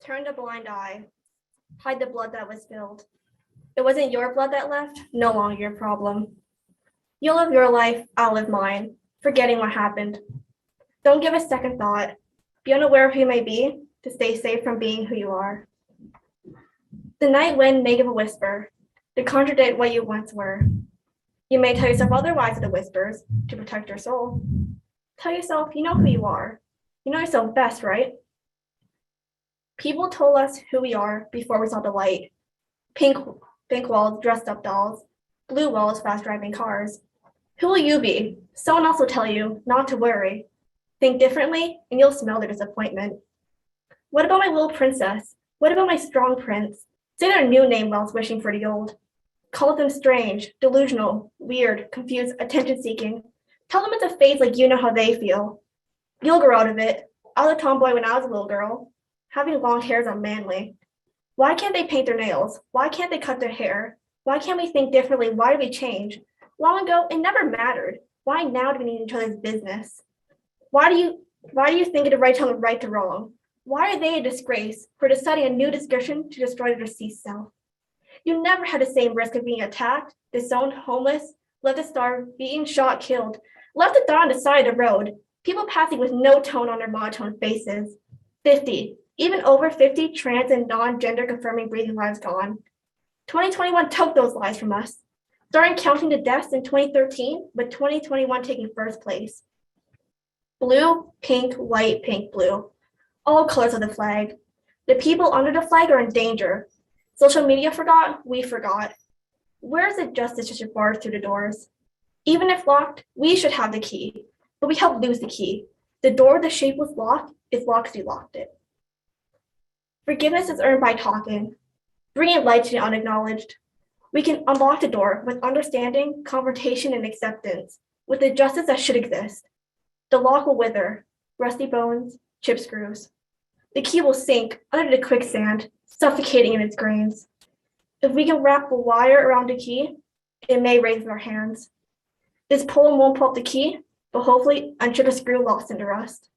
Turn a blind eye. Hide the blood that was spilled. It wasn't your blood that left, no longer your problem. You'll live your life, I'll live mine, forgetting what happened. Don't give a second thought. Be unaware of who you may be to stay safe from being who you are. The night wind may give a whisper to contradict what you once were. You may tell yourself otherwise with the whispers to protect your soul. Tell yourself you know who you are. You know yourself best, right? People told us who we are before we saw the light. Pink walls, dressed up dolls. Blue walls, fast driving cars. Who will you be? Someone else will tell you not to worry. Think differently and you'll smell their disappointment. What about my little princess? What about my strong prince? Say their new name while wishing for the old. Call them strange, delusional, weird, confused, attention-seeking. Tell them it's a phase like you know how they feel. You'll grow out of it. I was a tomboy when I was a little girl. Having long hair is unmanly. Why can't they paint their nails? Why can't they cut their hair? Why can't we think differently? Why do we change? Long ago, it never mattered. Why now do we need each other's business? Why do you think it the right to right to wrong? Why are they a disgrace for deciding a new description to destroy their deceased self? You never had the same risk of being attacked, disowned, homeless, left to starve, beaten, shot, killed, left to die on the side of the road, people passing with no tone on their monotone faces. 50, even over 50 trans and non-gender confirming breathing lives gone. 2021 took those lives from us, starting counting the deaths in 2013, with 2021 taking first place. Blue, pink, white, pink, blue. All colors of the flag. The people under the flag are in danger. Social media forgot, we forgot. Where is the justice that should bar through the doors? Even if locked, we should have the key, but we helped lose the key. The door the shape was locked is locked because we locked it. Forgiveness is earned by talking, bringing light to the unacknowledged. We can unlock the door with understanding, confrontation, and acceptance, with the justice that should exist. The lock will wither, rusty bones, chip screws. The key will sink under the quicksand, suffocating in its grains. If we can wrap a wire around the key, it may raise our hands. This poem won't pull up the key, but hopefully unchip a screw lost in the rust.